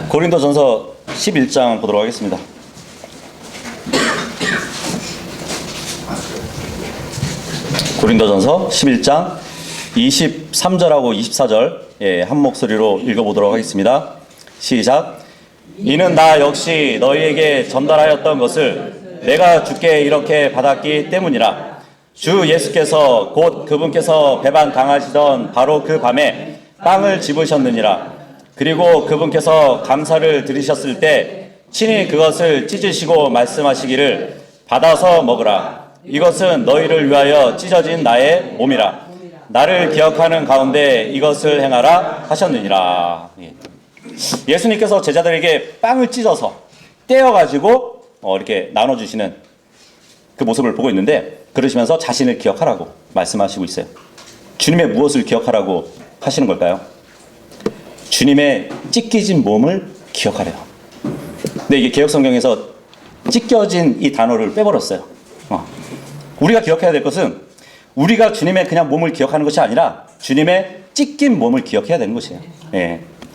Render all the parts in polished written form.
고린도전서 11장 보도록 하겠습니다. 고린도전서 11장 23절하고 24절 한 목소리로 읽어보도록 하겠습니다. 시작. 이는 나 역시 너희에게 전달하였던 것을 내가 주께 이렇게 받았기 때문이라. 주 예수께서 곧 그분께서 배반 당하시던 바로 그 밤에 빵을 집으셨느니라. 그리고 그분께서 감사를 드리셨을 때 친히 그것을 찢으시고 말씀하시기를 받아서 먹으라. 이것은 너희를 위하여 찢어진 나의 몸이라. 나를 기억하는 가운데 이것을 행하라 하셨느니라. 예수님께서 제자들에게 빵을 찢어서 떼어가지고 이렇게 나눠주시는 그 모습을 보고 있는데, 그러시면서 자신을 기억하라고 말씀하시고 있어요. 주님의 무엇을 기억하라고 하시는 걸까요? 주님의 찢겨진 몸을 기억하래요. 근데 이게 개역성경에서 찢겨진 이 단어를 빼버렸어요. 우리가 기억해야 될 것은 우리가 주님의 그냥 몸을 기억하는 것이 아니라 주님의 찢긴 몸을 기억해야 되는 것이에요.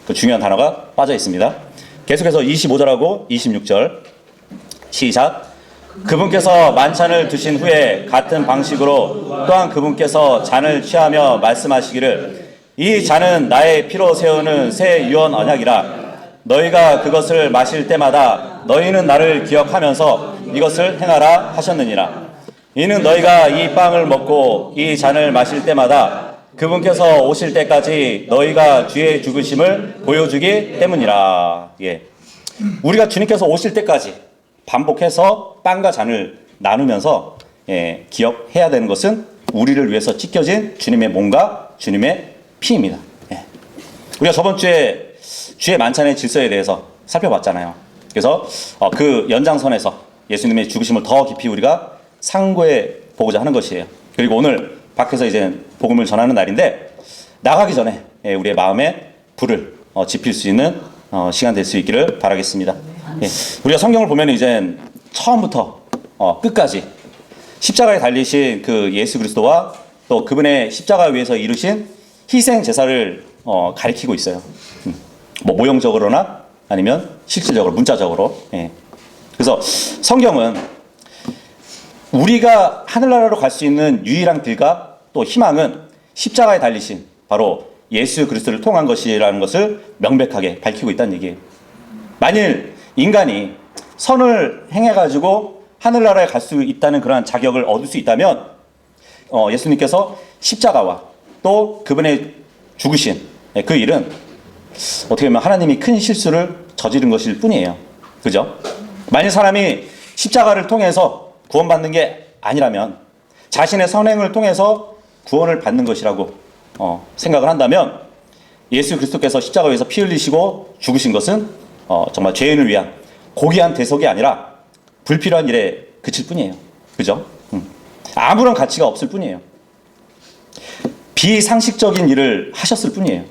그 중요한 단어가 빠져 있습니다. 계속해서 25절하고 26절 시작. 그분께서 만찬을 드신 후에 같은 방식으로 또한 그분께서 잔을 취하며 말씀하시기를 이 잔은 나의 피로 세우는 새 유언 언약이라. 너희가 그것을 마실 때마다 너희는 나를 기억하면서 이것을 행하라 하셨느니라. 이는 너희가 이 빵을 먹고 이 잔을 마실 때마다 그분께서 오실 때까지 너희가 주의 죽으심을 보여주기 때문이라. 우리가 주님께서 오실 때까지 반복해서 빵과 잔을 나누면서 기억해야 되는 것은 우리를 위해서 찢겨진 주님의 몸과 주님의 피입니다. 우리가 저번 주에 주의 만찬의 질서에 대해서 살펴봤잖아요. 그래서 그 연장선에서 예수님의 죽으심을 더 깊이 우리가 상고해 보고자 하는 것이에요. 그리고 오늘 밖에서 이제 복음을 전하는 날인데, 나가기 전에 우리의 마음에 불을 지필 수 있는 시간 될 수 있기를 바라겠습니다. 우리가 성경을 보면 이제 처음부터 끝까지 십자가에 달리신 그 예수 그리스도와 또 그분의 십자가 위에서 이루신 희생 제사를 가리키고 있어요. 뭐 모형적으로나 아니면 실질적으로 문자적으로. 그래서 성경은 우리가 하늘나라로 갈 수 있는 유일한 길과 또 희망은 십자가에 달리신 바로 예수 그리스도를 통한 것이라는 것을 명백하게 밝히고 있다는 얘기예요. 만일 인간이 선을 행해가지고 하늘나라에 갈 수 있다는 그러한 자격을 얻을 수 있다면 예수님께서 십자가와 또 그분의 죽으신 그 일은 어떻게 보면 하나님이 큰 실수를 저지른 것일 뿐이에요. 그죠? 만일 사람이 십자가를 통해서 구원받는 게 아니라면, 자신의 선행을 통해서 구원을 받는 것이라고 생각을 한다면, 예수 그리스도께서 십자가 위에서 피 흘리시고 죽으신 것은 정말 죄인을 위한 고귀한 대속이 아니라 불필요한 일에 그칠 뿐이에요. 그죠? 아무런 가치가 없을 뿐이에요. 비상식적인 일을 하셨을 뿐이에요.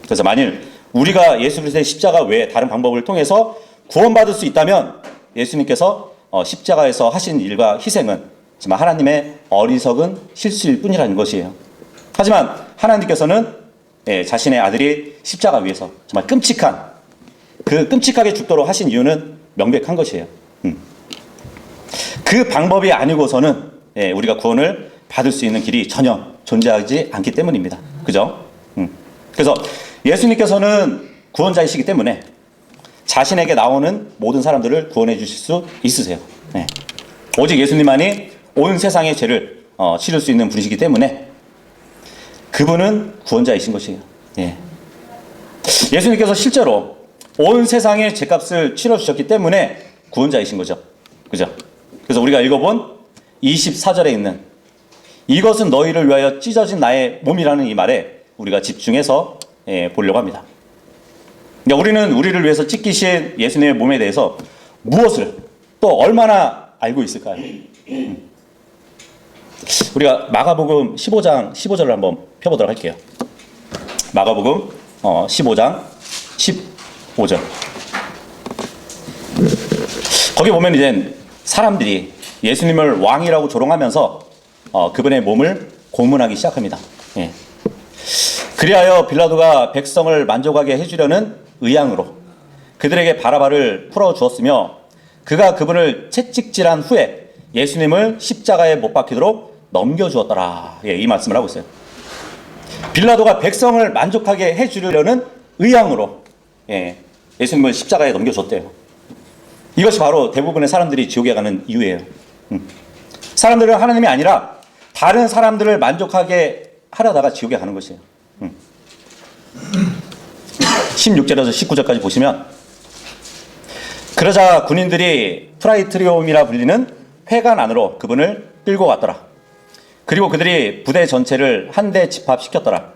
그래서 만일 우리가 예수 그리스도의 십자가 외에 다른 방법을 통해서 구원받을 수 있다면, 예수님께서 십자가에서 하신 일과 희생은 정말 하나님의 어리석은 실수일 뿐이라는 것이에요. 하지만 하나님께서는 자신의 아들이 십자가 위에서 정말 끔찍하게 죽도록 하신 이유는 명백한 것이에요. 그 방법이 아니고서는 우리가 구원을 받을 수 있는 길이 전혀 존재하지 않기 때문입니다. 그죠? 그래서 예수님께서는 구원자이시기 때문에 자신에게 나오는 모든 사람들을 구원해 주실 수 있으세요. 오직 예수님만이 온 세상의 죄를 치를 수 있는 분이시기 때문에 그분은 구원자이신 것이에요. 예수님께서 실제로 온 세상의 죄값을 치러주셨기 때문에 구원자이신 거죠. 그죠? 그래서 우리가 읽어본 24절에 있는 이것은 너희를 위하여 찢어진 나의 몸이라는 이 말에 우리가 집중해서 보려고 합니다. 우리는 우리를 위해서 찢기신 예수님의 몸에 대해서 무엇을 또 얼마나 알고 있을까요? 우리가 마가복음 15장 15절을 한번 펴보도록 할게요. 마가복음 15장 15절. 거기 보면 이제 사람들이 예수님을 왕이라고 조롱하면서 그분의 몸을 고문하기 시작합니다. 그리하여 빌라도가 백성을 만족하게 해주려는 의향으로 그들에게 바라바를 풀어주었으며 그가 그분을 채찍질한 후에 예수님을 십자가에 못 박히도록 넘겨주었더라. 이 말씀을 하고 있어요. 빌라도가 백성을 만족하게 해주려는 의향으로 예수님을 십자가에 넘겨줬대요. 이것이 바로 대부분의 사람들이 지옥에 가는 이유예요. 사람들은 하나님이 아니라 다른 사람들을 만족하게 하려다가 지옥에 가는 것이에요. 16절에서 19절까지 보시면 그러자 군인들이 프라이트리움이라 불리는 회관 안으로 그분을 끌고 갔더라. 그리고 그들이 부대 전체를 한데 집합시켰더라.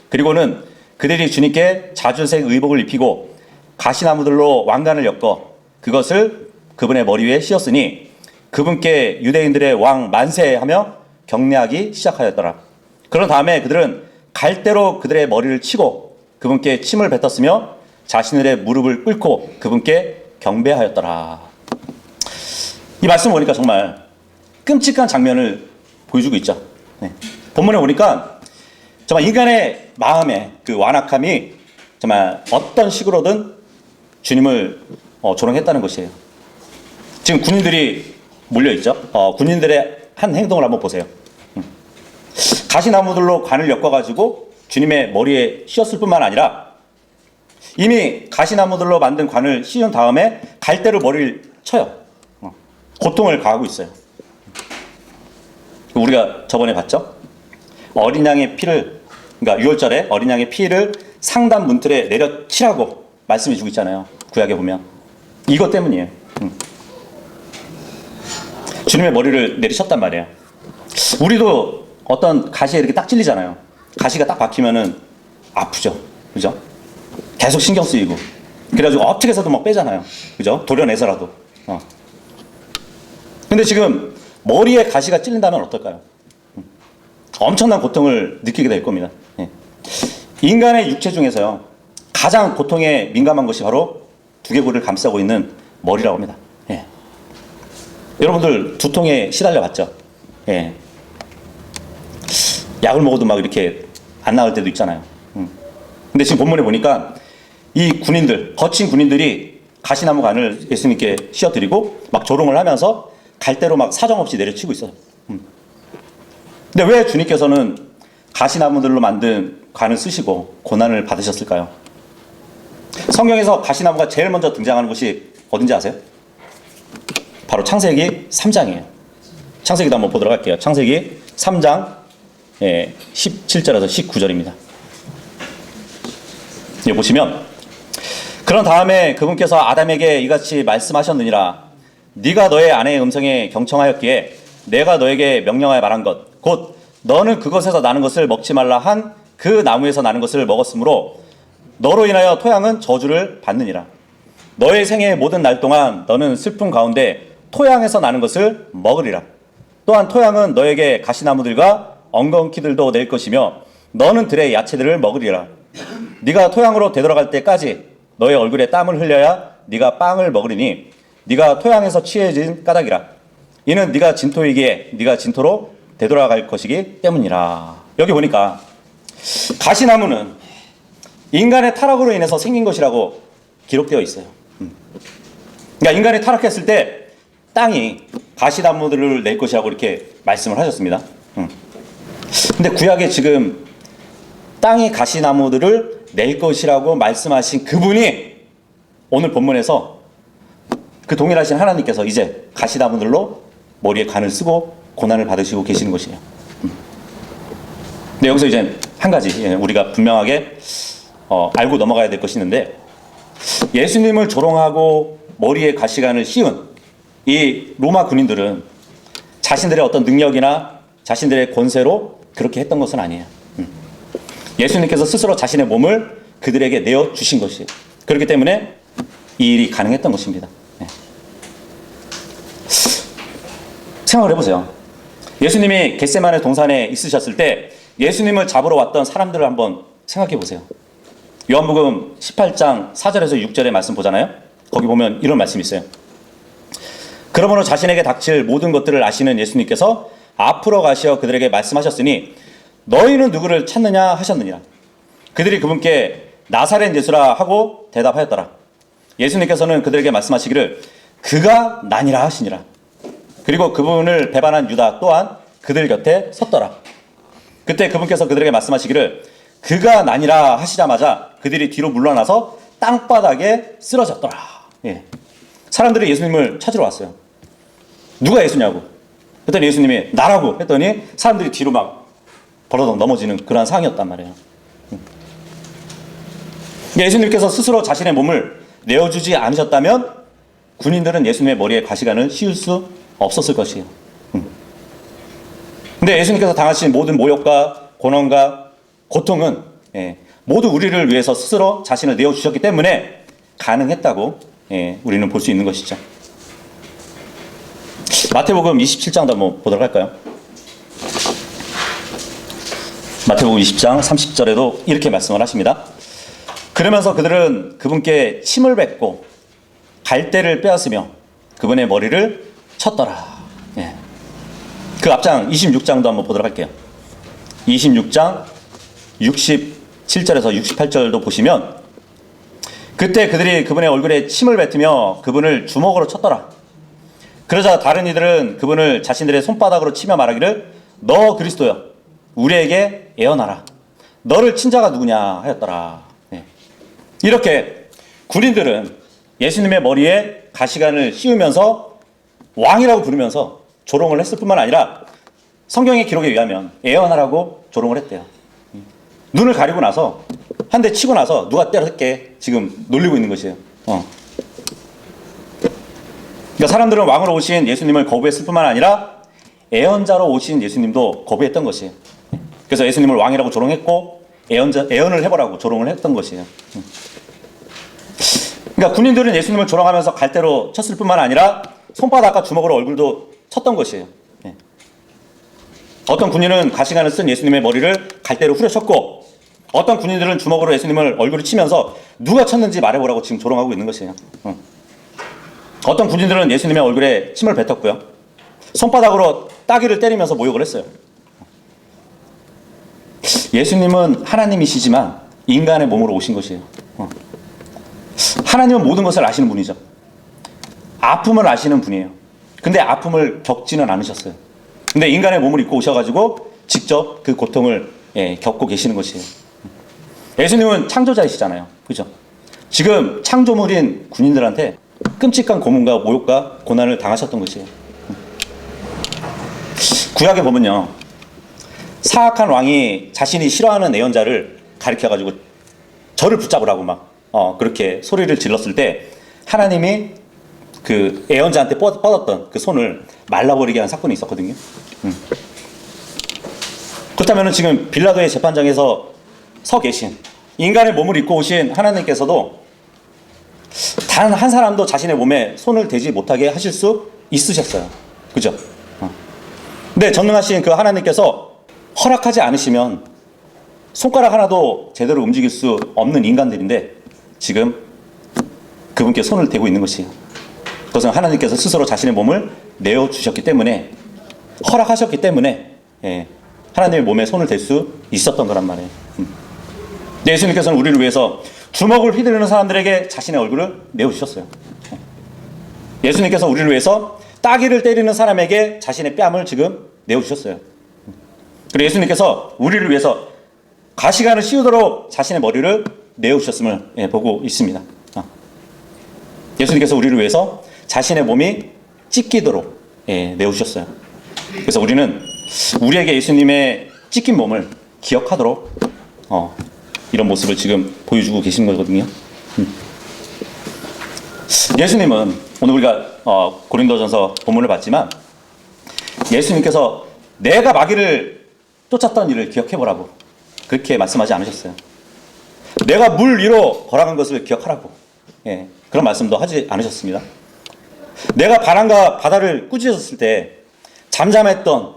그리고는 그들이 주님께 자주색 의복을 입히고 가시나무들로 왕관을 엮어 그것을 그분의 머리 위에 씌웠으니 그분께 유대인들의 왕 만세하며 경례하기 시작하였더라. 그런 다음에 그들은 갈대로 그들의 머리를 치고 그분께 침을 뱉었으며 자신들의 무릎을 꿇고 그분께 경배하였더라. 이 말씀 보니까 정말 끔찍한 장면을 보여주고 있죠. 본문에 보니까 정말 인간의 마음의 그 완악함이 정말 어떤 식으로든 주님을 조롱했다는 것이에요. 지금 군인들이 몰려있죠. 군인들의 한 행동을 한번 보세요. 가시나무들로 관을 엮어가지고 주님의 머리에 씌웠을 뿐만 아니라 이미 가시나무들로 만든 관을 씌운 다음에 갈대로 머리를 쳐요. 고통을 가하고 있어요. 우리가 저번에 봤죠? 어린 양의 피를, 그러니까 6월절에 어린 양의 피를 상단 문틀에 내려치라고 말씀해 주고 있잖아요. 구약에 보면. 이것 때문이에요. 주님의 머리를 내리셨단 말이에요. 우리도 어떤 가시에 이렇게 딱 찔리잖아요. 가시가 딱 박히면은 아프죠. 그죠? 계속 신경 쓰이고. 그래가지고 어떻게 해서도 막 빼잖아요. 그죠? 도려내서라도. 근데 지금 머리에 가시가 찔린다면 어떨까요? 엄청난 고통을 느끼게 될 겁니다. 인간의 육체 중에서요, 가장 고통에 민감한 것이 바로 두개골을 감싸고 있는 머리라고 합니다. 여러분들 두통에 시달려 봤죠? 약을 먹어도 막 이렇게 안 나을 때도 있잖아요. 근데 지금 본문에 보니까 이 군인들, 거친 군인들이 가시나무 관을 예수님께 씌워드리고 막 조롱을 하면서 갈대로 막 사정없이 내려치고 있어요. 근데 왜 주님께서는 가시나무들로 만든 관을 쓰시고 고난을 받으셨을까요? 성경에서 가시나무가 제일 먼저 등장하는 곳이 어딘지 아세요? 바로 창세기 3장이에요. 창세기도 한번 보도록 할게요. 창세기 3장 17절에서 19절입니다. 여기 보시면 그런 다음에 그분께서 아담에게 이같이 말씀하셨느니라. 네가 너의 아내의 음성에 경청하였기에 내가 너에게 명령하여 말한 것 곧 너는 그것에서 나는 것을 먹지 말라 한 그 나무에서 나는 것을 먹었으므로 너로 인하여 토양은 저주를 받느니라. 너의 생애의 모든 날 동안 너는 슬픔 가운데 토양에서 나는 것을 먹으리라. 또한 토양은 너에게 가시나무들과 엉겅퀴들도 낼 것이며 너는 들의 야채들을 먹으리라. 네가 토양으로 되돌아갈 때까지 너의 얼굴에 땀을 흘려야 네가 빵을 먹으리니 네가 토양에서 취해진 까닭이라. 이는 네가 진토이기에 네가 진토로 되돌아갈 것이기 때문이라. 여기 보니까 가시나무는 인간의 타락으로 인해서 생긴 것이라고 기록되어 있어요. 그러니까 인간이 타락했을 때 땅이 가시나무들을 낼 것이라고 이렇게 말씀을 하셨습니다. 근데 구약에 지금 땅이 가시나무들을 낼 것이라고 말씀하신 그분이 오늘 본문에서 그 동일하신 하나님께서 이제 가시나무들로 머리에 관을 쓰고 고난을 받으시고 계시는 것이에요. 근데 여기서 이제 한 가지 우리가 분명하게 알고 넘어가야 될 것이 있는데, 예수님을 조롱하고 머리에 가시관을 씌운 이 로마 군인들은 자신들의 어떤 능력이나 자신들의 권세로 그렇게 했던 것은 아니에요. 예수님께서 스스로 자신의 몸을 그들에게 내어주신 것이에요. 그렇기 때문에 이 일이 가능했던 것입니다. 생각을 해보세요. 예수님이 겟세마네 동산에 있으셨을 때 예수님을 잡으러 왔던 사람들을 한번 생각해 보세요. 요한복음 18장 4절에서 6절의 말씀 보잖아요. 거기 보면 이런 말씀이 있어요. 그러므로 자신에게 닥칠 모든 것들을 아시는 예수님께서 앞으로 가시어 그들에게 말씀하셨으니 너희는 누구를 찾느냐 하셨느니라. 그들이 그분께 나사렛 예수라 하고 대답하였더라. 예수님께서는 그들에게 말씀하시기를 그가 나니라 하시니라. 그리고 그분을 배반한 유다 또한 그들 곁에 섰더라. 그때 그분께서 그들에게 말씀하시기를 그가 나니라 하시자마자 그들이 뒤로 물러나서 땅바닥에 쓰러졌더라. 예. 사람들이 예수님을 찾으러 왔어요. 누가 예수냐고. 그랬더니 예수님이 나라고 했더니 사람들이 뒤로 막 벌어덩 넘어지는 그런 상황이었단 말이에요. 예수님께서 스스로 자신의 몸을 내어주지 않으셨다면 군인들은 예수님의 머리에 가시관을 씌울 수 없었을 것이에요. 근데 예수님께서 당하신 모든 모욕과 고난과 고통은 모두 우리를 위해서 스스로 자신을 내어주셨기 때문에 가능했다고 우리는 볼 수 있는 것이죠. 마태복음 27장도 한번 보도록 할까요? 마태복음 20장 30절에도 이렇게 말씀을 하십니다. 그러면서 그들은 그분께 침을 뱉고 갈대를 빼앗으며 그분의 머리를 쳤더라. 예. 그 앞장 26장도 한번 보도록 할게요. 26장 67절에서 68절도 보시면 그때 그들이 그분의 얼굴에 침을 뱉으며 그분을 주먹으로 쳤더라. 그러자 다른 이들은 그분을 자신들의 손바닥으로 치며 말하기를 너 그리스도여 우리에게 예언하라. 너를 친 자가 누구냐 하였더라. 네. 이렇게 군인들은 예수님의 머리에 가시관을 씌우면서 왕이라고 부르면서 조롱을 했을 뿐만 아니라 성경의 기록에 의하면 예언하라고 조롱을 했대요. 눈을 가리고 나서 한 대 치고 나서 누가 때렸게 지금 놀리고 있는 것이에요. 그러니까 사람들은 왕으로 오신 예수님을 거부했을 뿐만 아니라 예언자로 오신 예수님도 거부했던 것이에요. 그래서 예수님을 왕이라고 조롱했고 예언을 해보라고 조롱을 했던 것이에요. 그러니까 군인들은 예수님을 조롱하면서 갈대로 쳤을 뿐만 아니라 손바닥과 주먹으로 얼굴도 쳤던 것이에요. 어떤 군인은 가시관을 쓴 예수님의 머리를 갈대로 후려쳤고 어떤 군인들은 주먹으로 예수님을 얼굴을 치면서 누가 쳤는지 말해보라고 지금 조롱하고 있는 것이에요. 어떤 군인들은 예수님의 얼굴에 침을 뱉었고요. 손바닥으로 따귀를 때리면서 모욕을 했어요. 예수님은 하나님이시지만 인간의 몸으로 오신 것이에요. 하나님은 모든 것을 아시는 분이죠. 아픔을 아시는 분이에요. 근데 아픔을 겪지는 않으셨어요. 근데 인간의 몸을 입고 오셔가지고 직접 그 고통을 겪고 계시는 것이에요. 예수님은 창조자이시잖아요. 그죠? 지금 창조물인 군인들한테 끔찍한 고문과 모욕과 고난을 당하셨던 것이에요. 구약에 보면요. 사악한 왕이 자신이 싫어하는 예언자를 가리켜가지고 저를 붙잡으라고 막 그렇게 소리를 질렀을 때 하나님이 그 예언자한테 뻗었던 그 손을 말라버리게 한 사건이 있었거든요. 그렇다면 지금 빌라도의 재판장에서 서 계신 인간의 몸을 입고 오신 하나님께서도 단 한 사람도 자신의 몸에 손을 대지 못하게 하실 수 있으셨어요. 그죠? 근데 전능하신 그 하나님께서 허락하지 않으시면 손가락 하나도 제대로 움직일 수 없는 인간들인데 지금 그분께 손을 대고 있는 것이에요. 그것은 하나님께서 스스로 자신의 몸을 내어주셨기 때문에 허락하셨기 때문에 하나님의 몸에 손을 댈 수 있었던 거란 말이에요. 예수님께서는 우리를 위해서 주먹을 휘두르는 사람들에게 자신의 얼굴을 내어주셨어요. 예수님께서 우리를 위해서 따귀를 때리는 사람에게 자신의 뺨을 지금 내어주셨어요. 그리고 예수님께서 우리를 위해서 가시관을 씌우도록 자신의 머리를 내어주셨음을 보고 있습니다. 예수님께서 우리를 위해서 자신의 몸이 찢기도록 내어주셨어요. 그래서 우리는 우리에게 예수님의 찢긴 몸을 기억하도록 이런 모습을 지금 보여주고 계신 거거든요. 예수님은 오늘 우리가 고린도전서 본문을 봤지만 예수님께서 내가 마귀를 쫓았던 일을 기억해보라고 그렇게 말씀하지 않으셨어요. 내가 물 위로 걸어간 것을 기억하라고 그런 말씀도 하지 않으셨습니다. 내가 바람과 바다를 꾸짖었을 때 잠잠했던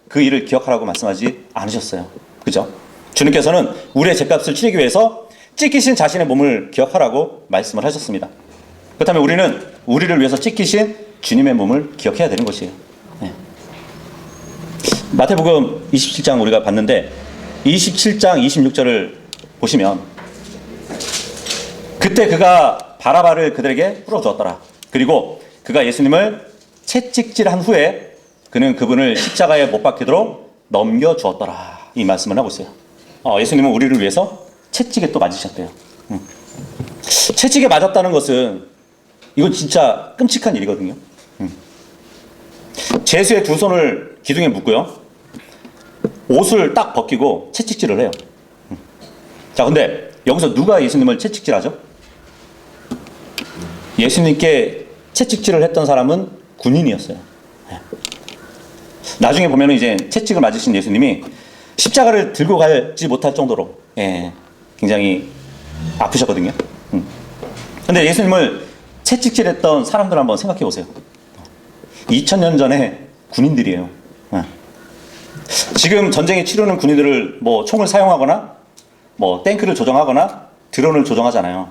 그 일을 기억하라고 말씀하지 않으셨어요. 그죠? 주님께서는 우리의 죄값을 치르기 위해서 찢기신 자신의 몸을 기억하라고 말씀을 하셨습니다. 그렇다면 우리는 우리를 위해서 찢기신 주님의 몸을 기억해야 되는 것이에요. 마태복음 27장 우리가 봤는데 27장 26절을 보시면 그때 그가 바라바를 그들에게 풀어주었더라. 그리고 그가 예수님을 채찍질한 후에 그는 그분을 십자가에 못 박히도록 넘겨주었더라. 이 말씀을 하고 있어요. 예수님은 우리를 위해서 채찍에 또 맞으셨대요. 채찍에 맞았다는 것은 이건 진짜 끔찍한 일이거든요. 제수의 두 손을 기둥에 묶고요. 옷을 딱 벗기고 채찍질을 해요. 자, 근데 여기서 누가 예수님을 채찍질하죠? 예수님께 채찍질을 했던 사람은 군인이었어요. 나중에 보면 이제 채찍을 맞으신 예수님이 십자가를 들고 가지 못할 정도로 굉장히 아프셨거든요. 근데 예수님을 채찍질했던 사람들 한번 생각해 보세요. 2000년 전에 군인들이에요. 지금 전쟁에 치르는 군인들을 뭐 총을 사용하거나 뭐 탱크를 조정하거나 드론을 조정하잖아요.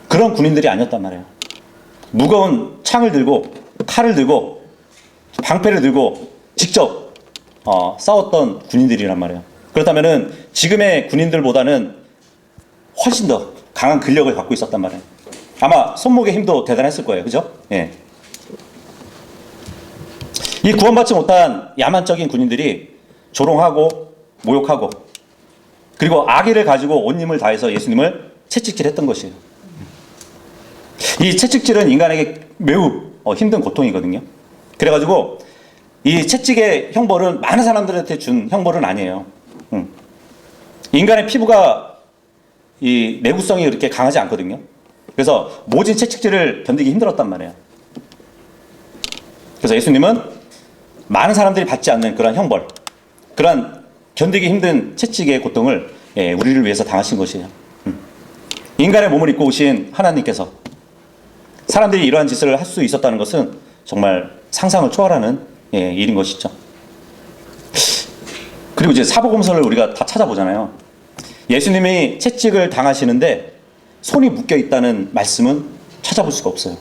그런 군인들이 아니었단 말이에요. 무거운 창을 들고 칼을 들고 방패를 들고 직접 싸웠던 군인들이란 말이에요. 그렇다면은 지금의 군인들보다는 훨씬 더 강한 근력을 갖고 있었단 말이에요. 아마 손목의 힘도 대단했을 거예요. 그죠? 예. 이 구원받지 못한 야만적인 군인들이 조롱하고 모욕하고 그리고 악의를 가지고 온 힘을 다해서 예수님을 채찍질했던 것이에요. 이 채찍질은 인간에게 매우 힘든 고통이거든요. 그래가지고 이 채찍의 형벌은 많은 사람들한테 준 형벌은 아니에요. 인간의 피부가 이 내구성이 그렇게 강하지 않거든요. 그래서 모진 채찍질을 견디기 힘들었단 말이에요. 그래서 예수님은 많은 사람들이 받지 않는 그런 형벌, 그런 견디기 힘든 채찍의 고통을 우리를 위해서 당하신 것이에요. 인간의 몸을 입고 오신 하나님께서 사람들이 이러한 짓을 할 수 있었다는 것은 정말 상상을 초월하는 일인 것이죠. 그리고 이제 사복음서를 우리가 다 찾아보잖아요. 예수님이 채찍을 당하시는데 손이 묶여 있다는 말씀은 찾아볼 수가 없어요.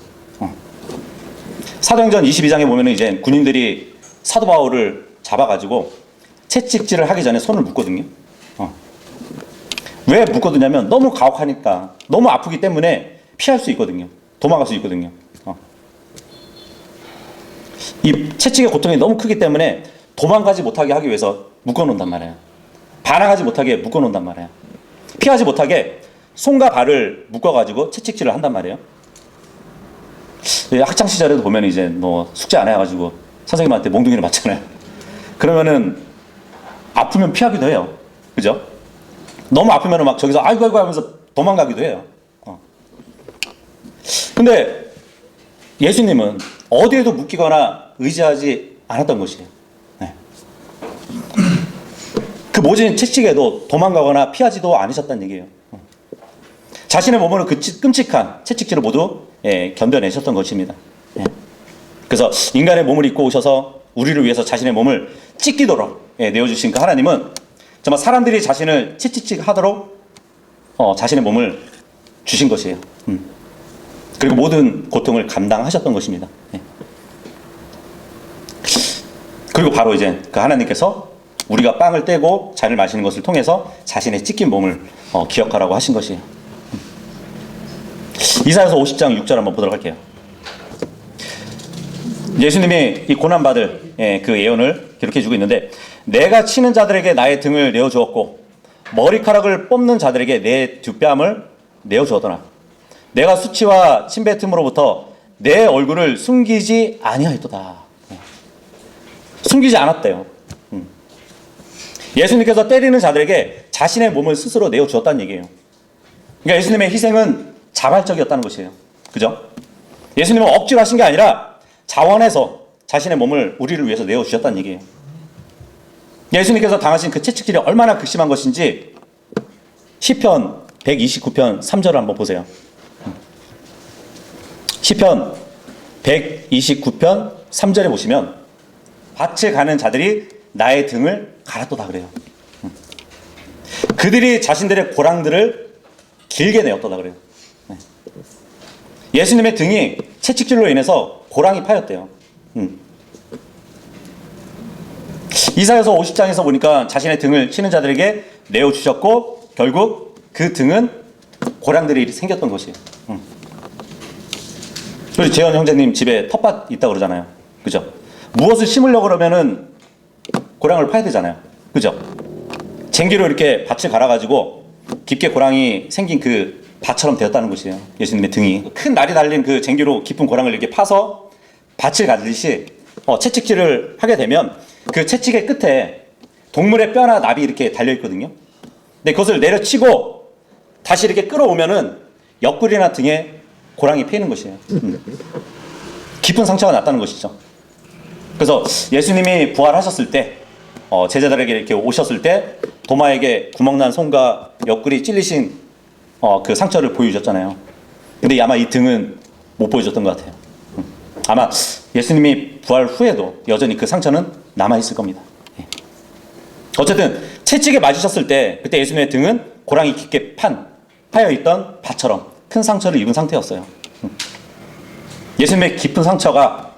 사도행전 22장에 보면 이제 군인들이 사도 바울을 잡아가지고 채찍질을 하기 전에 손을 묶거든요. 왜 묶어두냐면 너무 가혹하니까, 너무 아프기 때문에 피할 수 있거든요. 도망갈 수 있거든요. 이 채찍의 고통이 너무 크기 때문에 도망가지 못하게 하기 위해서 묶어놓는단 말이에요. 반항하지 못하게 묶어놓는단 말이에요. 피하지 못하게 손과 발을 묶어가지고 채찍질을 한단 말이에요. 학창 시절에도 보면 이제 뭐 숙제 안 해가지고 선생님한테 몽둥이를 맞잖아요. 그러면은 아프면 피하기도 해요. 그죠? 너무 아프면은 막 저기서 아이고 아이고 하면서 도망가기도 해요. 근데 예수님은 어디에도 묶이거나 의지하지 않았던 것이에요. 그 모진 채찍에도 도망가거나 피하지도 않으셨다는 얘기예요. 자신의 몸으로 그 끔찍한 채찍질을 모두 견뎌내셨던 것입니다. 그래서 인간의 몸을 입고 오셔서 우리를 위해서 자신의 몸을 찢기도록 내어주신 그 하나님은 정말 사람들이 자신을 채찍질하도록 자신의 몸을 주신 것이에요. 그리고 모든 고통을 감당하셨던 것입니다. 그리고 바로 이제 그 하나님께서 우리가 빵을 떼고 잔을 마시는 것을 통해서 자신의 찢긴 몸을 기억하라고 하신 것이에요. 이사야서 50장 6절 한번 보도록 할게요. 예수님이 이 고난받을 그 예언을 기록해주고 있는데, 내가 치는 자들에게 나의 등을 내어주었고 머리카락을 뽑는 자들에게 내 뒷뺨을 내어주었더라. 내가 수치와 침뱉음으로부터 내 얼굴을 숨기지 아니하였도다. 숨기지 않았대요. 예수님께서 때리는 자들에게 자신의 몸을 스스로 내어주었다는 얘기예요. 그러니까 예수님의 희생은 자발적이었다는 것이에요. 그죠? 예수님은 억지로 하신 게 아니라 자원해서 자신의 몸을 우리를 위해서 내어주셨다는 얘기예요. 예수님께서 당하신 그 채찍질이 얼마나 극심한 것인지 시편 129편 3절을 한번 보세요. 시편 129편 3절에 보시면 밭에 가는 자들이 나의 등을 갈았도다 그래요. 그들이 자신들의 고랑들을 길게 내었도다 그래요. 예수님의 등이 채찍질로 인해서 고랑이 파였대요. 이사야서 50장에서 보니까 자신의 등을 치는 자들에게 내어주셨고 결국 그 등은 고량들이 생겼던 것이에요. 그리고 재현 형제님 집에 텃밭 있다고 그러잖아요. 그죠? 무엇을 심으려고 그러면은 고량을 파야 되잖아요. 그죠? 쟁기로 이렇게 밭을 갈아가지고 깊게 고랑이 생긴 그 밭처럼 되었다는 것이에요. 예수님의 등이. 큰 날이 달린 그 쟁기로 깊은 고랑을 이렇게 파서 밭을 가듯이 채찍질을 하게 되면 그 채찍의 끝에 동물의 뼈나 납이 이렇게 달려있거든요. 근데 그것을 내려치고 다시 이렇게 끌어오면은 옆구리나 등에 고랑이 패이는 것이에요. 깊은 상처가 났다는 것이죠. 그래서 예수님이 부활하셨을 때 제자들에게 이렇게 오셨을 때 도마에게 구멍난 손과 옆구리 찔리신 그 상처를 보여주셨잖아요. 근데 아마 이 등은 못 보여줬던 것 같아요. 아마 예수님이 부활 후에도 여전히 그 상처는 남아있을 겁니다. 어쨌든 채찍에 맞으셨을 때 그때 예수님의 등은 고랑이 깊게 파여있던 밭처럼 큰 상처를 입은 상태였어요. 예수님의 깊은 상처가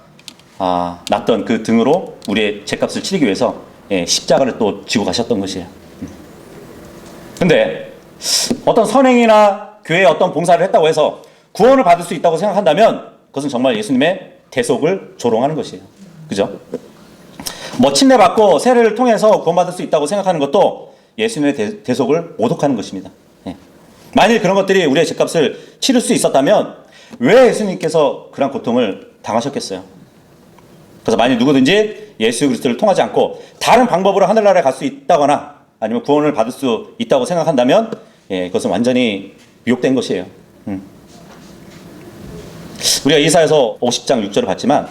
났던 그 등으로 우리의 죄값을 치르기 위해서 십자가를 또 지고 가셨던 것이에요. 근데 어떤 선행이나 교회에 어떤 봉사를 했다고 해서 구원을 받을 수 있다고 생각한다면 그것은 정말 예수님의 대속을 조롱하는 것이에요. 그죠? 뭐 침례받고 세례를 통해서 구원받을 수 있다고 생각하는 것도 예수님의 대속을 모독하는 것입니다. 만일 그런 것들이 우리의 죄값을 치를 수 있었다면 왜 예수님께서 그런 고통을 당하셨겠어요? 그래서 만일 누구든지 예수 그리스도를 통하지 않고 다른 방법으로 하늘나라에 갈 수 있다거나 아니면 구원을 받을 수 있다고 생각한다면 그것은 완전히 미혹된 것이에요. 우리가 이사야서 50장 6절을 봤지만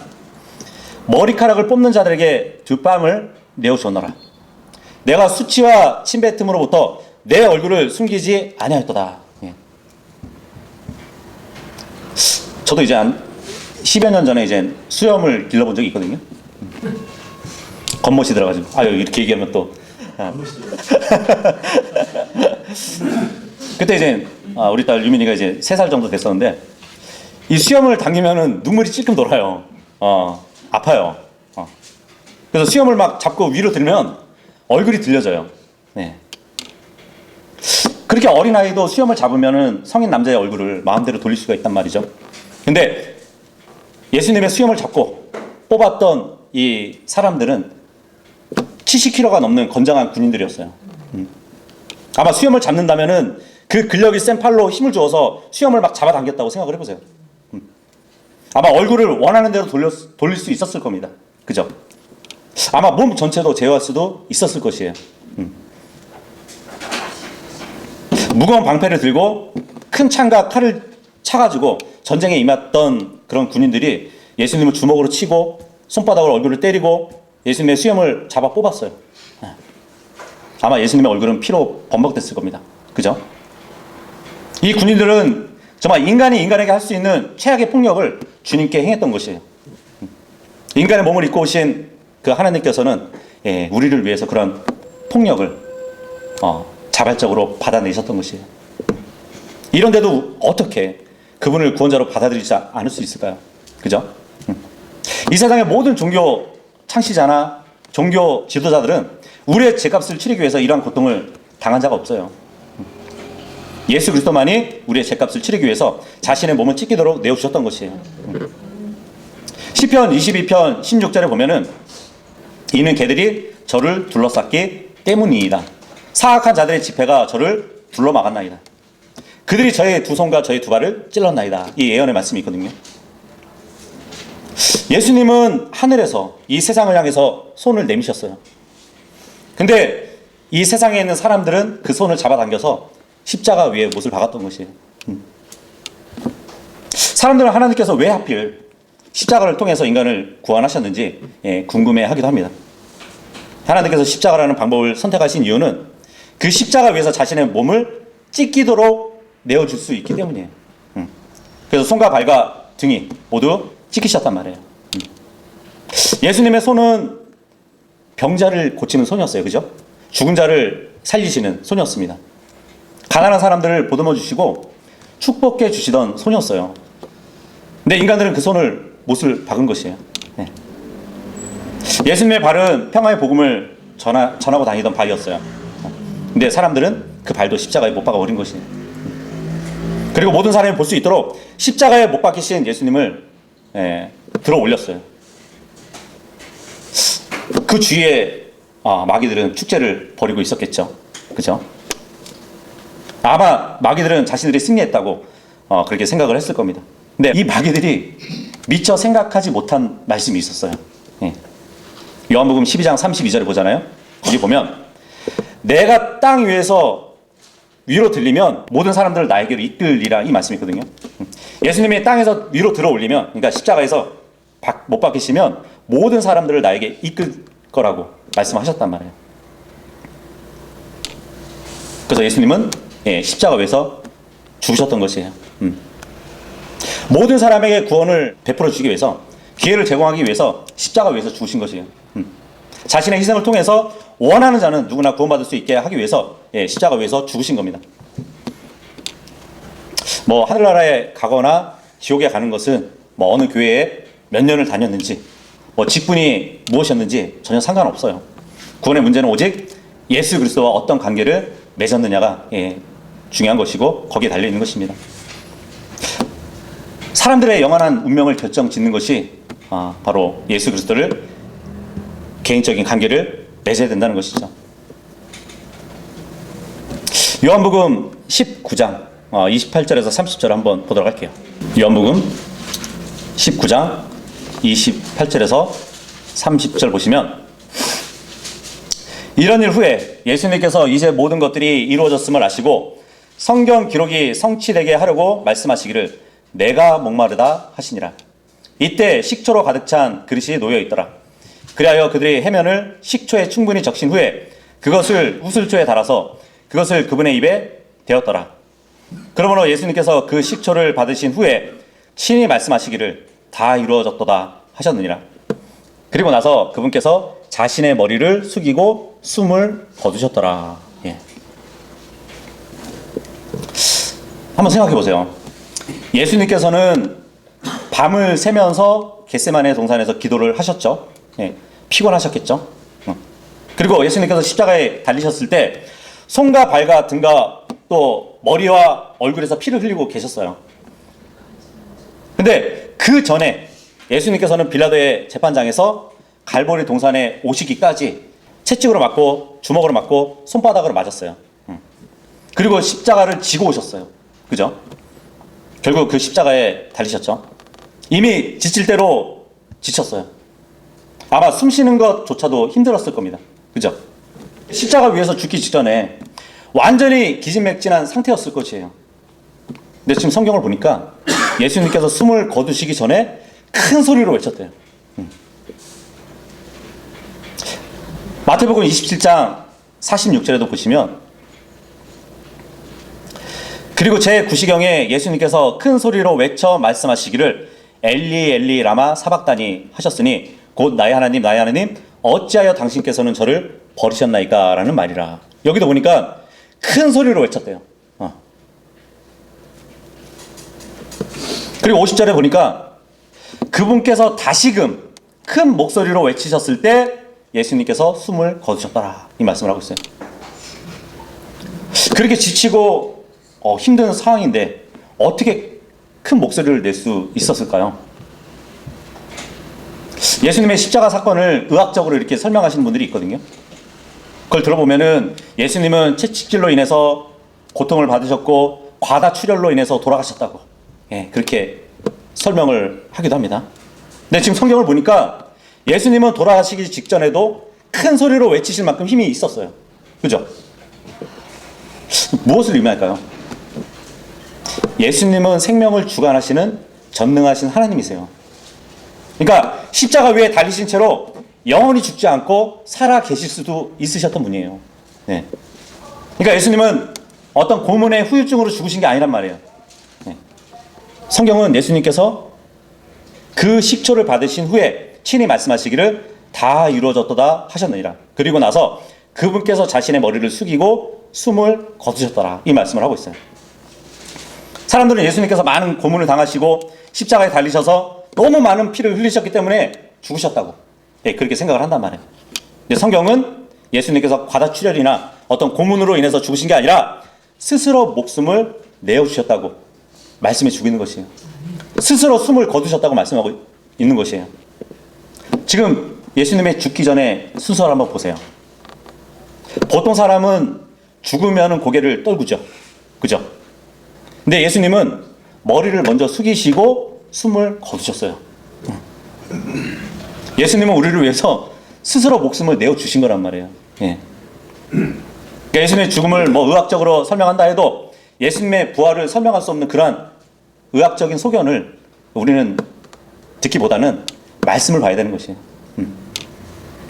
머리카락을 뽑는 자들에게 두 뺨을 내어주었노라. 내가 수치와 침뱉음으로부터 내 얼굴을 숨기지 아니하였도다. 저도 이제 한 10여 년 전에 이제 수염을 길러본 적이 있거든요. 겉멋이 들어가지고 이렇게 얘기하면 또 그때 이제 우리 딸 유민이가 이제 3살 정도 됐었는데 이 수염을 당기면은 눈물이 찔끔 돌아요. 아파요. 그래서 수염을 막 잡고 위로 들면 얼굴이 들려져요. 네. 그렇게 어린아이도 수염을 잡으면은 성인 남자의 얼굴을 마음대로 돌릴 수가 있단 말이죠. 근데 예수님의 수염을 잡고 뽑았던 이 사람들은 70kg가 넘는 건장한 군인들이었어요. 아마 수염을 잡는다면은 그 근력이 센 팔로 힘을 주어서 수염을 막 잡아당겼다고 생각을 해보세요. 아마 얼굴을 원하는 대로 돌릴 수 있었을 겁니다. 그죠? 아마 몸 전체도 제어할 수도 있었을 것이에요. 무거운 방패를 들고 큰 창과 칼을 차가지고 전쟁에 임했던 그런 군인들이 예수님을 주먹으로 치고 손바닥으로 얼굴을 때리고 예수님의 수염을 잡아 뽑았어요. 아마 예수님의 얼굴은 피로 범벅됐을 겁니다. 그죠? 이 군인들은 정말 인간이 인간에게 할 수 있는 최악의 폭력을 주님께 행했던 것이에요. 인간의 몸을 입고 오신 그 하나님께서는 우리를 위해서 그런 폭력을 자발적으로 받아내셨던 것이에요. 이런데도 어떻게 그분을 구원자로 받아들이지 않을 수 있을까요? 그죠? 이 세상의 모든 종교 창시자나 종교 지도자들은 우리의 죄값을 치르기 위해서 이러한 고통을 당한 자가 없어요. 예수 그리스도만이 우리의 죄값을 치르기 위해서 자신의 몸을 찢기도록 내어주셨던 것이에요. 시편 22편 16절에 보면은 이는 개들이 저를 둘러쌌기 때문이다. 사악한 자들의 집회가 저를 둘러막았나이다. 그들이 저의 두 손과 저의 두 발을 찔렀나이다. 이 예언의 말씀이 있거든요. 예수님은 하늘에서 이 세상을 향해서 손을 내미셨어요. 근데 이 세상에 있는 사람들은 그 손을 잡아당겨서 십자가 위에 못을 박았던 것이에요. 사람들은 하나님께서 왜 하필 십자가를 통해서 인간을 구원하셨는지 궁금해하기도 합니다. 하나님께서 십자가라는 방법을 선택하신 이유는 그 십자가 위에서 자신의 몸을 찢기도록 내어줄 수 있기 때문이에요. 그래서 손과 발과 등이 모두 찢기셨단 말이에요. 예수님의 손은 병자를 고치는 손이었어요. 그죠? 죽은 자를 살리시는 손이었습니다. 가난한 사람들을 보듬어 주시고 축복해 주시던 손이었어요. 근데 인간들은 그 손을 못을 박은 것이에요. 네. 예수님의 발은 평화의 복음을 전하고 다니던 발이었어요. 근데 사람들은 그 발도 십자가에 못 박아 버린 것이에요. 그리고 모든 사람이 볼 수 있도록 십자가에 못 박히신 예수님을 들어 올렸어요. 그 주위에 마귀들은 축제를 벌이고 있었겠죠. 그죠? 아마 마귀들은 자신들이 승리했다고 그렇게 생각을 했을 겁니다. 근데 이 마귀들이 미처 생각하지 못한 말씀이 있었어요. 요한복음 12장 32절에 보잖아요. 거기 보면 내가 땅 위에서 위로 들리면 모든 사람들을 나에게로 이끌리라, 이 말씀이 있거든요. 예수님이 땅에서 위로 들어 올리면, 그러니까 십자가에서 못 박히시면 모든 사람들을 나에게 이끌 거라고 말씀하셨단 말이에요. 그래서 예수님은 십자가 위에서 죽으셨던 것이에요. 모든 사람에게 구원을 베풀어 주기 위해서, 기회를 제공하기 위해서 십자가 위에서 죽으신 것이에요. 자신의 희생을 통해서 원하는 자는 누구나 구원받을 수 있게 하기 위해서 십자가 위에서 죽으신 겁니다. 뭐 하늘나라에 가거나 지옥에 가는 것은 뭐 어느 교회에 몇 년을 다녔는지, 뭐 직분이 무엇이었는지 전혀 상관없어요. 구원의 문제는 오직 예수 그리스도와 어떤 관계를 맺었느냐가 중요한 것이고, 거기에 달려 있는 것입니다. 사람들의 영원한 운명을 결정짓는 것이 바로 예수 그리스도를 개인적인 관계를 맺어야 된다는 것이죠. 요한복음 19장 28절에서 30절 한번 보도록 할게요. 요한복음 19장 28절에서 30절 보시면, 이런 일 후에 예수님께서 이제 모든 것들이 이루어졌음을 아시고 성경 기록이 성취되게 하려고 말씀하시기를 내가 목마르다 하시니라. 이때 식초로 가득 찬 그릇이 놓여 있더라. 그리하여 그들이 해면을 식초에 충분히 적신 후에 그것을 우슬초에 달아서 그것을 그분의 입에 대었더라. 그러므로 예수님께서 그 식초를 받으신 후에 친히 말씀하시기를 다 이루어졌도다 하셨느니라. 그리고 나서 그분께서 자신의 머리를 숙이고 숨을 거두셨더라. 한번 생각해 보세요. 예수님께서는 밤을 새면서 겟세마네 동산에서 기도를 하셨죠. 피곤하셨겠죠. 그리고 예수님께서 십자가에 달리셨을 때 손과 발과 등과 또 머리와 얼굴에서 피를 흘리고 계셨어요. 근데 그 전에 예수님께서는 빌라도의 재판장에서 갈보리 동산에 오시기까지 채찍으로 맞고 주먹으로 맞고 손바닥으로 맞았어요. 그리고 십자가를 지고 오셨어요. 그죠? 결국 그 십자가에 달리셨죠. 이미 지칠 대로 지쳤어요. 아마 숨 쉬는 것조차도 힘들었을 겁니다. 그죠? 십자가 위에서 죽기 직전에 완전히 기진맥진한 상태였을 것이에요. 근데 지금 성경을 보니까 예수님께서 숨을 거두시기 전에 큰 소리로 외쳤대요. 마태복음 27장 46절에도 보시면, 그리고 제9시경에 예수님께서 큰 소리로 외쳐 말씀하시기를 엘리 엘리 라마 사박다니 하셨으니 곧 나의 하나님 나의 하나님 어찌하여 당신께서는 저를 버리셨나이까 라는 말이라. 여기도 보니까 큰 소리로 외쳤대요. 그리고 50절에 보니까 그분께서 다시금 큰 목소리로 외치셨을 때 예수님께서 숨을 거두셨더라, 이 말씀을 하고 있어요. 그렇게 지치고 힘든 상황인데 어떻게 큰 목소리를 낼 수 있었을까요? 예수님의 십자가 사건을 의학적으로 이렇게 설명하시는 분들이 있거든요. 그걸 들어보면은 예수님은 채찍질로 인해서 고통을 받으셨고 과다출혈로 인해서 돌아가셨다고 그렇게 설명을 하기도 합니다. 근데 지금 성경을 보니까 예수님은 돌아가시기 직전에도 큰 소리로 외치실 만큼 힘이 있었어요. 그죠? 무엇을 의미할까요? 예수님은 생명을 주관하시는 전능하신 하나님이세요. 그러니까 십자가 위에 달리신 채로 영원히 죽지 않고 살아 계실 수도 있으셨던 분이에요. 그러니까 예수님은 어떤 고문의 후유증으로 죽으신 게 아니란 말이에요. 성경은 예수님께서 그 식초를 받으신 후에 친히 말씀하시기를 다 이루어졌도다 하셨느니라. 그리고 나서 그분께서 자신의 머리를 숙이고 숨을 거두셨더라, 이 말씀을 하고 있어요. 사람들은 예수님께서 많은 고문을 당하시고 십자가에 달리셔서 너무 많은 피를 흘리셨기 때문에 죽으셨다고 그렇게 생각을 한단 말이에요. 근데 성경은 예수님께서 과다출혈이나 어떤 고문으로 인해서 죽으신 게 아니라 스스로 목숨을 내어주셨다고 말씀해 주고 있는 것이에요. 스스로 숨을 거두셨다고 말씀하고 있는 것이에요. 지금 예수님의 죽기 전에 순서를 한번 보세요. 보통 사람은 죽으면 고개를 떨구죠. 그죠? 근데 예수님은 머리를 먼저 숙이시고 숨을 거두셨어요. 예수님은 우리를 위해서 스스로 목숨을 내어주신 거란 말이에요. 예. 그러니까 예수님의 죽음을 뭐 의학적으로 설명한다 해도 예수님의 부활을 설명할 수 없는 그러한 의학적인 소견을 우리는 듣기보다는 말씀을 봐야 되는 것이에요.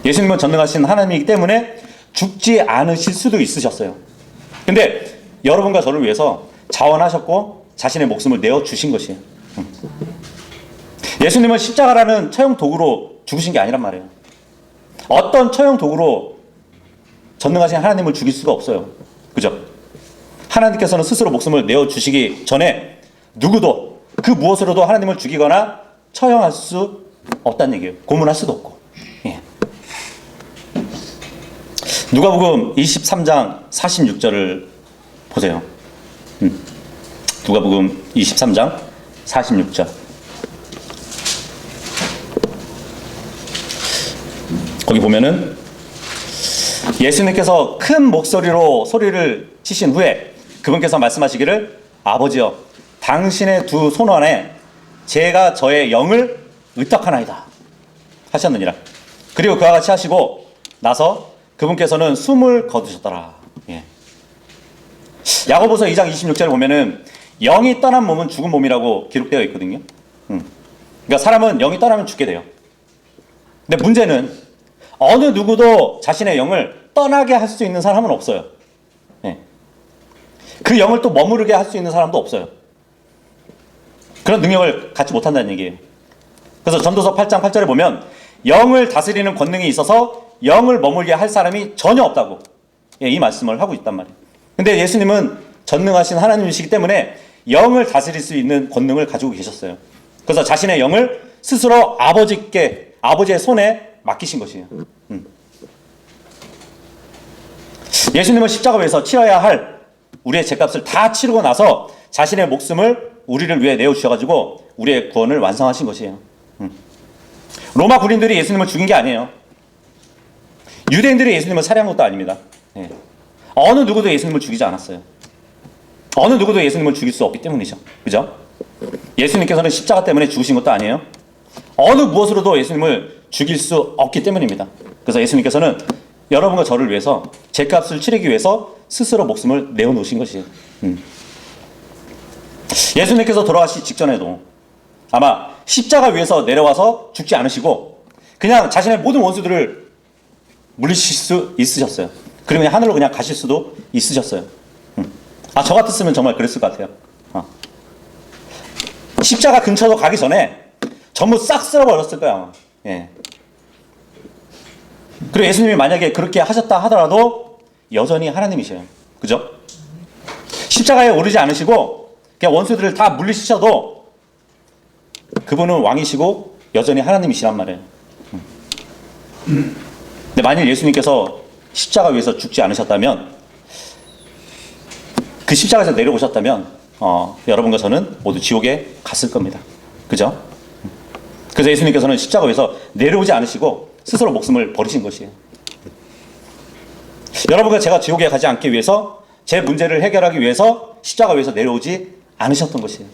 예수님은 전능하신 하나님이기 때문에 죽지 않으실 수도 있으셨어요. 근데 여러분과 저를 위해서 자원하셨고 자신의 목숨을 내어주신 것이에요. 예수님은 십자가라는 처형 도구로 죽으신 게 아니란 말이에요. 어떤 처형 도구로 전능하신 하나님을 죽일 수가 없어요. 그죠? 하나님께서는 스스로 목숨을 내어주시기 전에 누구도 그 무엇으로도 하나님을 죽이거나 처형할 수 없다는 얘기예요. 고문할 수도 없고. 예. 누가복음 23장 46절을 보세요. 누가복음 23장 46절. 거기 보면은 예수님께서 큰 목소리로 소리를 치신 후에 그분께서 말씀하시기를 아버지여 당신의 두 손 안에 제가 저의 영을 의탁하나이다 하셨느니라. 그리고 그와 같이 하시고 나서 그분께서는 숨을 거두셨더라. 예. 야고보서 2장 26절에 보면은 영이 떠난 몸은 죽은 몸이라고 기록되어 있거든요. 그러니까 사람은 영이 떠나면 죽게 돼요. 근데 문제는 어느 누구도 자신의 영을 떠나게 할 수 있는 사람은 없어요. 예. 그 영을 또 머무르게 할 수 있는 사람도 없어요. 그런 능력을 갖지 못한다는 얘기예요. 그래서 전도서 8장 8절에 보면 영을 다스리는 권능이 있어서 영을 머물게 할 사람이 전혀 없다고 이 말씀을 하고 있단 말이에요. 근데 예수님은 전능하신 하나님이시기 때문에 영을 다스릴 수 있는 권능을 가지고 계셨어요. 그래서 자신의 영을 스스로 아버지의 손에 맡기신 것이에요. 예수님은 십자가 위에서 치러야 할 우리의 죄값을 다 치르고 나서 자신의 목숨을 우리를 위해 내어주셔가지고 우리의 구원을 완성하신 것이에요. 로마 군인들이 예수님을 죽인 게 아니에요. 유대인들이 예수님을 살해한 것도 아닙니다. 예. 어느 누구도 예수님을 죽이지 않았어요. 어느 누구도 예수님을 죽일 수 없기 때문이죠. 그죠? 예수님께서는 십자가 때문에 죽으신 것도 아니에요. 어느 무엇으로도 예수님을 죽일 수 없기 때문입니다. 그래서 예수님께서는 여러분과 저를 위해서 죄값을 치르기 위해서 스스로 목숨을 내어놓으신 것이에요. 예수님께서 돌아가시기 직전에도 아마 십자가 위에서 내려와서 죽지 않으시고 그냥 자신의 모든 원수들을 물리칠 수 있으셨어요. 그리고 그냥 하늘로 그냥 가실 수도 있으셨어요. 저 같았으면 정말 그랬을 것 같아요. 십자가 근처로 가기 전에 전부 싹 쓸어버렸을 거야. 예. 그리고 예수님이 만약에 그렇게 하셨다 하더라도 여전히 하나님이셔요. 그죠? 십자가에 오르지 않으시고 그냥 원수들을 다 물리치셔도 그분은 왕이시고 여전히 하나님이시란 말이에요. 근데 만일 예수님께서 십자가 위에서 죽지 않으셨다면 그 십자가에서 내려오셨다면 여러분과 저는 모두 지옥에 갔을 겁니다. 그죠? 그래서 예수님께서는 십자가 위에서 내려오지 않으시고 스스로 목숨을 버리신 것이에요. 여러분과 제가 지옥에 가지 않기 위해서 제 문제를 해결하기 위해서 십자가 위에서 내려오지 않으셨던 것이에요.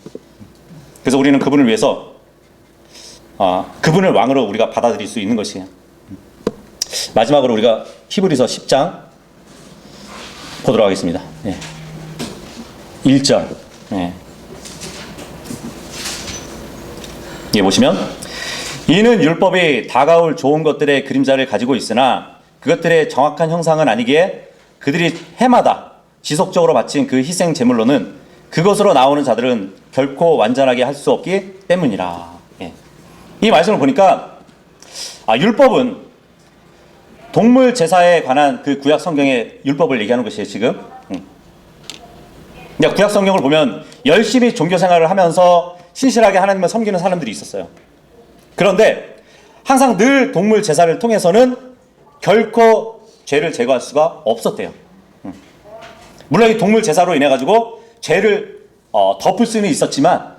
그래서 우리는 그분을 위해서 그분을 왕으로 우리가 받아들일 수 있는 것이에요. 마지막으로 우리가 히브리서 10장 보도록 하겠습니다. 네. 1절. 네. 예, 보시면 이는 율법이 다가올 좋은 것들의 그림자를 가지고 있으나 그것들의 정확한 형상은 아니기에 그들이 해마다 지속적으로 바친 그 희생 제물로는 그것으로 나오는 자들은 결코 완전하게 할 수 없기 때문이라. 예. 이 말씀을 보니까 율법은 동물 제사에 관한 그 구약 성경의 율법을 얘기하는 것이에요. 지금. 그러니까 구약 성경을 보면 열심히 종교 생활을 하면서 신실하게 하나님을 섬기는 사람들이 있었어요. 그런데 항상 늘 동물 제사를 통해서는 결코 죄를 제거할 수가 없었대요. 물론 이 동물 제사로 인해 가지고 죄를 덮을 수는 있었지만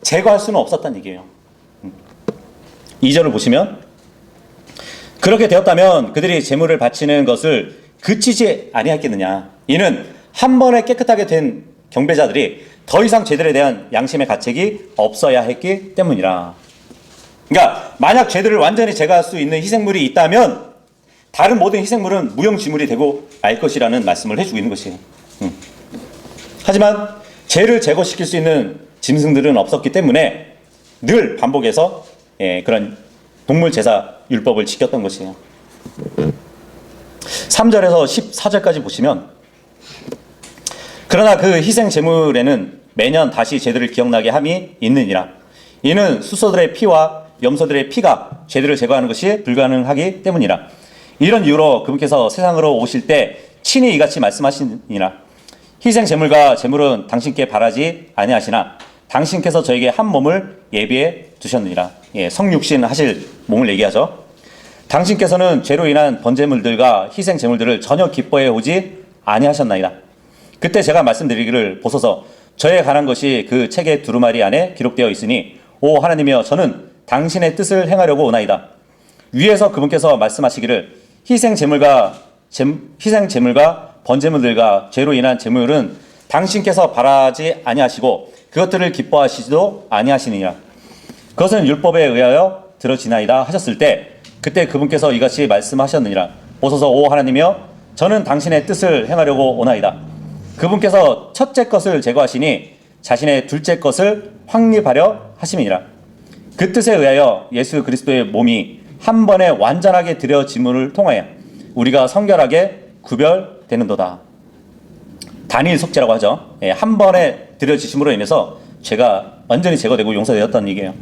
제거할 수는 없었다는 얘기예요. 2절을 보시면 그렇게 되었다면 그들이 제물을 바치는 것을 그치지 아니했겠느냐. 이는 한 번에 깨끗하게 된 경배자들이 더 이상 죄들에 대한 양심의 가책이 없어야 했기 때문이라. 그러니까 만약 죄들을 완전히 제거할 수 있는 희생물이 있다면 다른 모든 희생물은 무용지물이 되고 말 것이라는 말씀을 해주고 있는 것이에요. 하지만 죄를 제거시킬 수 있는 짐승들은 없었기 때문에 늘 반복해서 그런 동물 제사 율법을 지켰던 것이에요. 3절에서 14절까지 보시면 그러나 그 희생 제물에는 매년 다시 죄들을 기억나게 함이 있느니라. 이는 수소들의 피와 염소들의 피가 죄들을 제거하는 것이 불가능하기 때문이라. 이런 이유로 그분께서 세상으로 오실 때 친히 이같이 말씀하시니라. 희생 제물과 제물은 당신께 바라지 아니하시나 당신께서 저에게 한 몸을 예비해 두셨느니라. 성육신 하실 몸을 얘기하죠. 당신께서는 죄로 인한 번제물들과 희생 제물들을 전혀 기뻐해 오지 아니하셨나이다. 그때 제가 말씀드리기를 보소서 저에 관한 것이 그 책의 두루마리 안에 기록되어 있으니 오 하나님이여 저는 당신의 뜻을 행하려고 오나이다. 위에서 그분께서 말씀하시기를 희생 제물과 번제물들과 죄로 인한 제물은 당신께서 바라지 아니하시고 그것들을 기뻐하시지도 아니하시느니라. 그것은 율법에 의하여 들어지나이다 하셨을 때 그때 그분께서 이같이 말씀하셨느니라. 보소서 오 하나님이여 저는 당신의 뜻을 행하려고 오나이다. 그분께서 첫째 것을 제거하시니 자신의 둘째 것을 확립하려 하심이니라. 그 뜻에 의하여 예수 그리스도의 몸이 한 번에 완전하게 드려짐을 통하여 우리가 성결하게 구별되는도다. 단일 속죄라고 하죠. 한 번에 드려지심으로 인해서 죄가 완전히 제거되고 용서되었다는 얘기예요.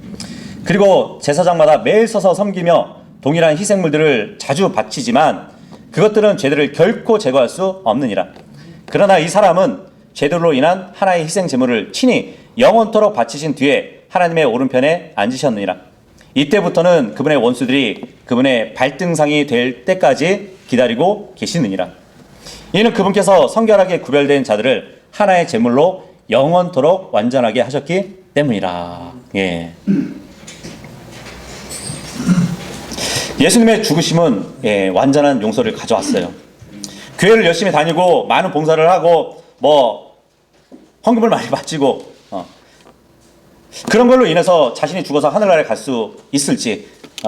그리고 제사장마다 매일 서서 섬기며 동일한 희생물들을 자주 바치지만 그것들은 죄들을 결코 제거할 수 없느니라. 그러나 이 사람은 죄들로 인한 하나의 희생 제물을 친히 영원토록 바치신 뒤에 하나님의 오른편에 앉으셨느니라. 이때부터는 그분의 원수들이 그분의 발등상이 될 때까지 기다리고 계시느니라. 이는 그분께서 성결하게 구별된 자들을 하나의 제물로 영원토록 완전하게 하셨기 때문이라. 예수님의 죽으심은 완전한 용서를 가져왔어요. 교회를 열심히 다니고 많은 봉사를 하고 헌금을 많이 바치고 그런 걸로 인해서 자신이 죽어서 하늘나라에 갈 수 있을지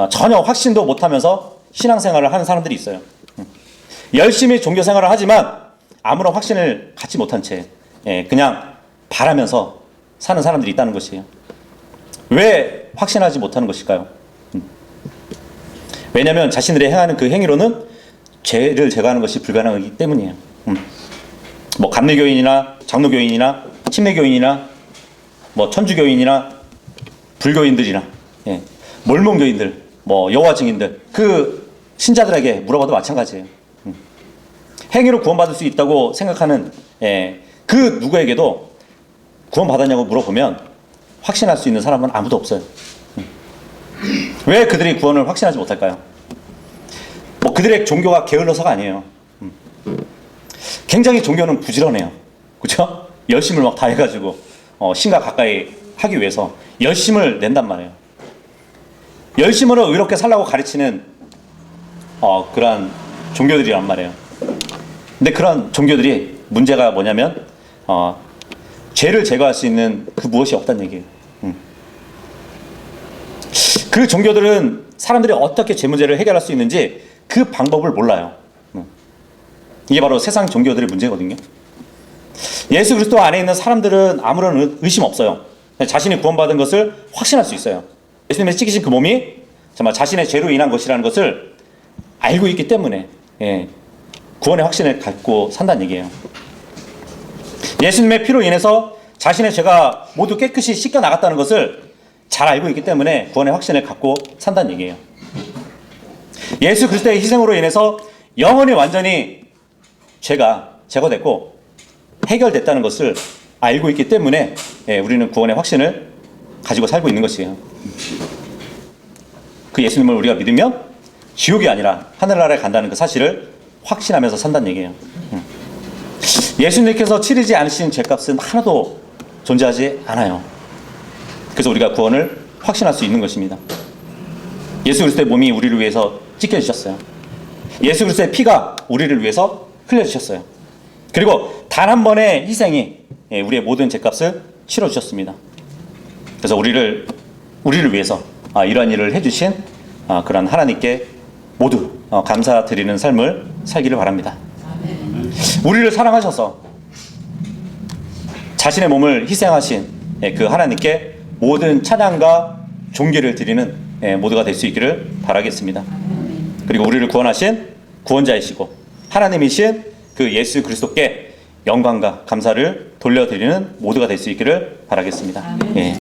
전혀 확신도 못하면서 신앙생활을 하는 사람들이 있어요. 열심히 종교생활을 하지만 아무런 확신을 갖지 못한 채 그냥 바라면서 사는 사람들이 있다는 것이에요. 왜 확신하지 못하는 것일까요? 왜냐하면 자신들이 행하는 그 행위로는 죄를 제거하는 것이 불가능하기 때문이에요. 감리교인이나 장로교인이나 침례교인이나 천주교인이나 불교인들이나 몰몬교인들 여호와 증인들 그 신자들에게 물어봐도 마찬가지예요. 행위로 구원받을 수 있다고 생각하는 그 누구에게도 구원받았냐고 물어보면 확신할 수 있는 사람은 아무도 없어요. 왜 그들이 구원을 확신하지 못할까요? 그들의 종교가 게을러서가 아니에요. 굉장히 종교는 부지런해요. 그렇죠? 열심을 막 다 해가지고 신과 가까이 하기 위해서 열심을 낸단 말이에요. 열심으로 의롭게 살라고 가르치는 그러한 종교들이란 말이에요. 근데 그런 종교들이 문제가 뭐냐면 죄를 제거할 수 있는 그 무엇이 없다는 얘기예요. 그 종교들은 사람들이 어떻게 죄 문제를 해결할 수 있는지 그 방법을 몰라요. 이게 바로 세상 종교들의 문제거든요. 예수 그리스도 안에 있는 사람들은 아무런 의심 없어요. 자신이 구원받은 것을 확신할 수 있어요. 예수님의 찢기신 그 몸이 정말 자신의 죄로 인한 것이라는 것을 알고 있기 때문에 구원의 확신을 갖고 산다는 얘기예요. 예수님의 피로 인해서 자신의 죄가 모두 깨끗이 씻겨 나갔다는 것을 잘 알고 있기 때문에 구원의 확신을 갖고 산다는 얘기예요. 예수 그리스도의 희생으로 인해서 영원히 완전히 죄가 제거됐고 해결됐다는 것을 알고 있기 때문에 우리는 구원의 확신을 가지고 살고 있는 것이에요. 그 예수님을 우리가 믿으면 지옥이 아니라 하늘나라에 간다는 그 사실을 확신하면서 산다는 얘기예요. 예수님께서 치르지 않으신 죄값은 하나도 존재하지 않아요. 그래서 우리가 구원을 확신할 수 있는 것입니다. 예수 그리스도의 몸이 우리를 위해서 찢겨지셨어요. 예수 그리스도의 피가 우리를 위해서 흘려주셨어요. 그리고 단 한 번의 희생이 우리의 모든 죄값을 치러주셨습니다. 그래서 우리를 위해서 이러한 일을 해주신 그런 하나님께 모두 감사드리는 삶을 살기를 바랍니다. 우리를 사랑하셔서 자신의 몸을 희생하신 그 하나님께 모든 찬양과 존귀를 드리는 모두가 될 수 있기를 바라겠습니다. 그리고 우리를 구원하신 구원자이시고 하나님이신 그 예수 그리스도께 영광과 감사를 돌려드리는 모두가 될 수 있기를 바라겠습니다. 예.